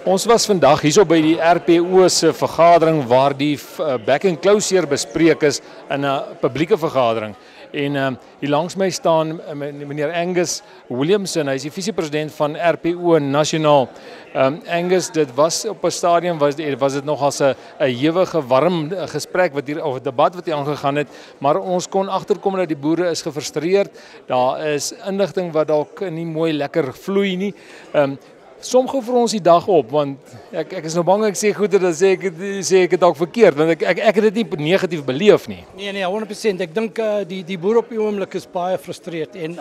Ons was vandag hierso by die RPO se vergadering waar die back and closure bespreek is in 'n publieke vergadering. En hier langs my staan meneer Angus Williamson, hy is die visiepresident van RPO nasionaal. Angus, dit was op 'n stadium was dit nogals 'n ewige warm gesprek wat hier of 'n debat wat hier aangegaan het, maar ons kon agterkom dat die boere is gefrustreerd. Daar is inligting wat dalk nie mooi lekker vloei nie. Som gou vir ons die dag op, want ek is nou bang ek sê goeie, dan sê ek dit dalk verkeerd, want ek het dit nie negatief beleef nie. Nee, 100%. Ek dink die boer op die oomblik is baie frustreerd en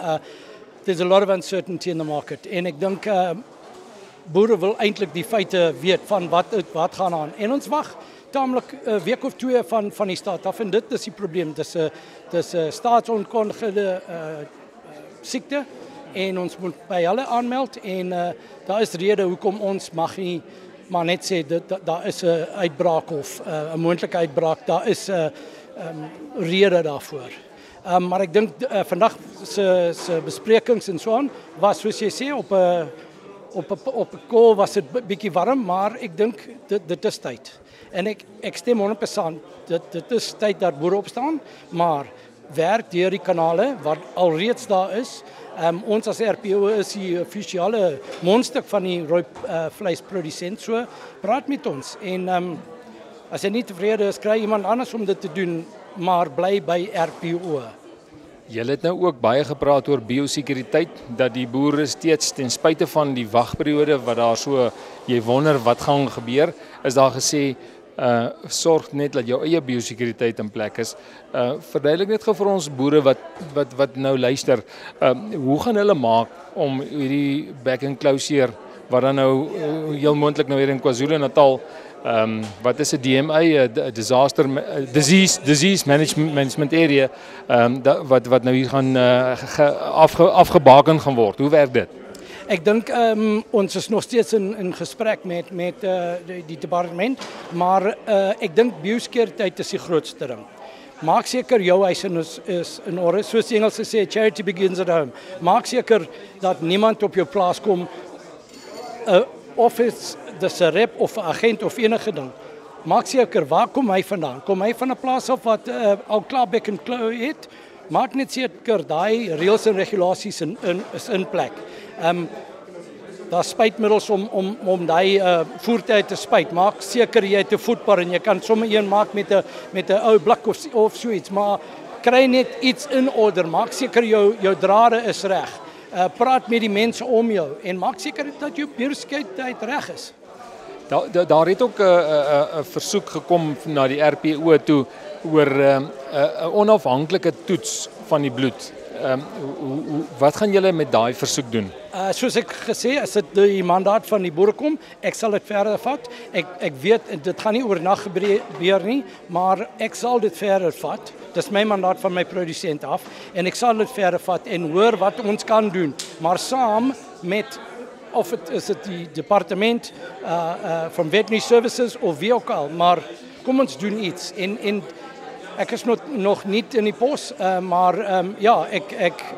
there's a lot of uncertainty in the market. En ek dink boere wil eintlik die feite weet van wat gaan aan. En ons wag taamlik 'n week of 2 van die staat af en dit is die probleem. Dis 'n staatsontkondigde siekte. En ons moet by hulle aanmeld en daar is rede hoekom ons mag nie maar net sê daar is 'n uitbraak of 'n moontlike uitbraak, daar is 'n rede daarvoor. Maar ek dink vandag se besprekings en so aan was soos jy sê op 'n call was dit bietjie warm, maar ek dink dit is tyd. En ek stem 100% dit is tyd dat boere opstaan, maar werk deur die kanale wat alreeds daar is. Ons as RPO is die offisiële mondstuk van die rooi vleisprodusent, so praat met ons. En as jy nie tevrede is, kry iemand anders om dit te doen, maar bly by RPO. Julle het nou ook baie gepraat oor biosekuriteit, dat die boere steeds ten spyte van die wagperiode wat daar so, jy wonder wat gaan gebeur, is daar gesê sorg net dat jou eie biosekuriteit in plek is. Verduidelik net gou vir ons boere wat nou luister, hoe gaan hulle maak om hierdie back and closure wat dan nou heel moontlik nou hier in KwaZulu-Natal, wat is 'n DMA, disease management area, wat nou hier gaan afgebaken gaan word. Hoe werk dit? Ek dink ons is nog steeds in gesprek met die departement, maar ek dink biosekuriteit is die grootste ding. Maak seker jou huis is in orde, soos die Engels sê, charity begins at home. Maak seker dat niemand op jou plaas kom, of dis 'n rep of 'n agent of enige ding. Maak seker, waar kom hy vandaan? Kom hy van 'n plaas af wat al klaar back and close het? Maak net seker daai reëls en regulasies is in plek. Daar spuitmiddels om daai voertuie te spuit. Maak seker jy het 'n voetpad en jy kan sommer een maak met 'n ou blik of so iets, maar kry net iets in orde. Maak seker jou drade is reg. Praat met die mense om jou en maak seker dat jou biosekuriteit reg is. Daar het ook 'n versoek gekom na die RPO toe oor 'n onafhanklike toets van die bloed. Wat gaan julle met daai versoek doen? Soos ek gesê, as dit die mandaat van die boere kom, ek sal dit verder vat. Ek weet dit gaan nie oornag gebeur nie, maar ek sal dit verder vat. Dis my mandaat van my produsent af en ek sal dit verder vat en hoor wat ons kan doen, maar saam met of is dit die departement van veterinary services of wie ook al, maar kom ons doen iets en ek is nog nie in die pos, maar ja,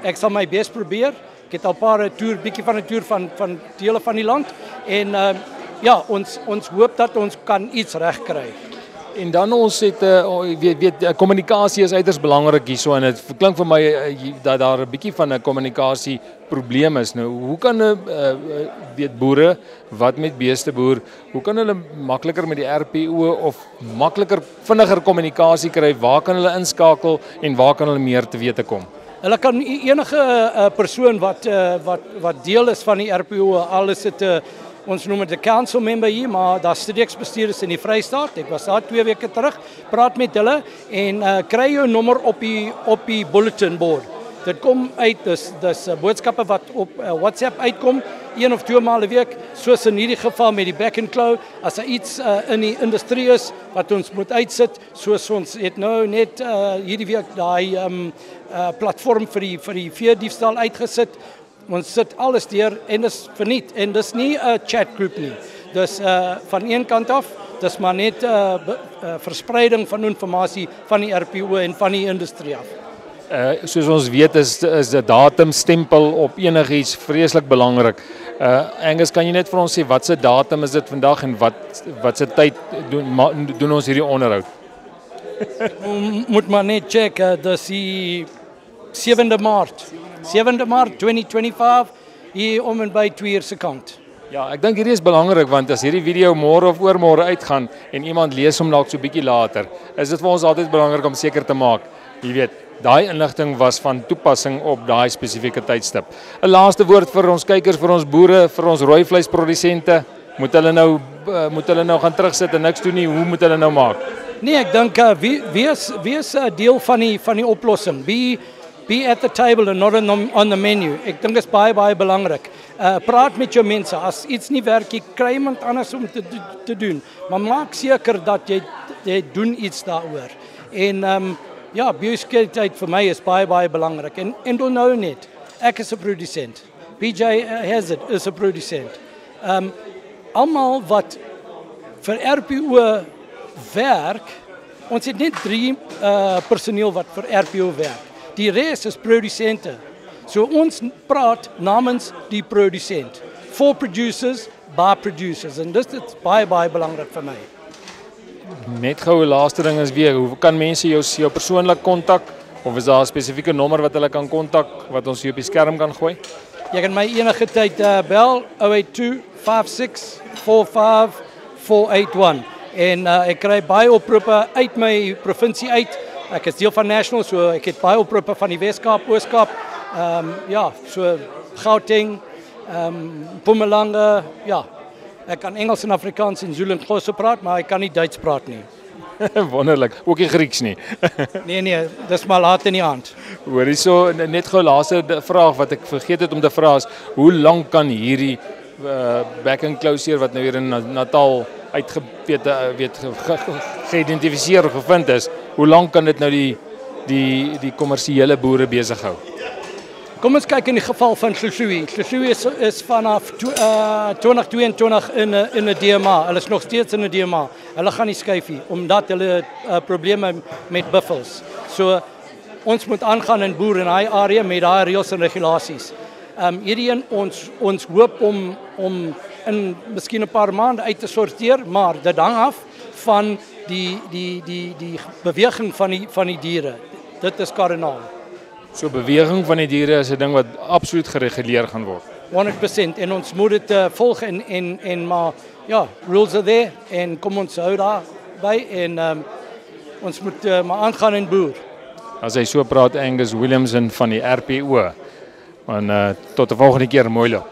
ek sal my bes probeer. Ek het al 'n paar bietjie van 'n toer van dele van die land en ja, ons hoop dat ons kan iets regkry. En dan ons het weet kommunikasie is uiters belangrik hierso en dit klink vir my dat daar 'n bietjie van 'n kommunikasie probleem is. Nou, hoe kan weet boere wat met beeste boer, hoe kan hulle makliker met die RPO of makliker vinniger kommunikasie kry? Waar kan hulle inskakel en waar kan hulle meer te wete kom? Hulle kan enige persoon wat deel is van die RPO, al is dit ons noem dit 'n council member hier, maar daar streeksbestuurders in die Vrystaat. Ek was daar 2 weke terug, praat met hulle en kry jou nommer op die bulletin board. Dit kom uit, dis boodskappe wat op WhatsApp uitkom, 1 of 2 maal 'n week, soos in hierdie geval met die back and close, as daar iets in die industrie is wat ons moet uitsit, soos ons het nou net hierdie week daai platform vir die veediefstal uitgesit. Ons sit alles deur en dis verniet en dis nie 'n chatgroep nie. Dis van een kant af, dis maar net verspreiding van inligting van die RPO en van die industrie af. Soos ons weet is die datum stempel op enigiets vreeslik belangrik. Angus, kan jy net vir ons sê wat se datum is dit vandag en wat se tyd doen ons hierdie onderhoud? Moet maar net check, dis die 7de Maart. 7de Maart 2025 hier om en by 2 uur se kant. Ja, ek dink hierdie is belangrik want as hierdie video môre of oormôre uitgaan en iemand lees hom dalk so bietjie later, is dit vir ons altyd belangrik om seker te maak, jy weet, daai inligting was van toepassing op daai spesifieke tydstip. 'n Laaste woord vir ons kykers, vir ons boere, vir ons rooi vleisprodusente. Moet hulle nou gaan terugsit en niks doen nie? Hoe moet hulle nou maak? Nee, ek dink wie is 'n deel van die oplossing. Be at the table and not on the menu. Ek dink dit is baie belangrik. Praat met jou mense. As iets nie werk, jy kry iemand anders om te doen. Maar maak seker dat jy doen iets daaroor. En ja, biosekuriteit vir my is baie belangrik. En onthou net, ek is 'n produsent. PJ Hazard is 'n produsent. Almal wat vir RPO werk, ons het net 3 personeel wat vir RPO werk. Die res is produsente. So ons praat namens die produsent. For producers, by producers. En dis baie belangrik vir my. Net gou 'n laaste ding is weer, hoe kan mense jou persoonlik kontak? Of is daar 'n spesifieke nommer wat hulle kan kontak, wat ons hier op die skerm kan gooi? Jy kan my enige tyd bel, 082 56 45 481. En ek kry baie oproepe uit my provinsie uit. Ek is deel van National, so ek het baie oproepe van die Weskaap, Ooskaap, ja, so Gauteng, Mpumalanga, ja. Ek kan Engels en Afrikaans en Zulu en Xhosa praat, maar ek kan nie Duits praat nie. Wonderlik, ook nie Grieks nie. Nee, dis maar laat in die aand. Hoor hierso, net gou laaste vraag wat ek vergeet het om te vra is, hoe lank kan hierdie back and closure wat nou hier in Natal geïdentifiseer of gevind is, hoe lank kan dit nou die kommersiële boere besig hou? Kom ons kyk in die geval van Hluhluwe. Hluhluwe is vanaf 2022 in 'n DMA. Hulle is nog steeds in 'n DMA. Hulle gaan nie skuif nie omdat hulle probleme met buffels. So ons moet aangaan en boer in daai area met daai reëls en regulasies. Hierdie een ons hoop om in miskien 'n paar maande uit te sorteer, maar dit hang af van die beweging van die diere. Dit is kardinaal. So beweging van die diere is 'n ding wat absoluut gereguleer gaan word. 100% en ons moet dit volg en maar ja, rules are there en kom ons hou daar by en ons moet maar aangaan en boer. As hy so praat Angus Williamson van die RPO. En tot 'n volgende keer, mooi loop.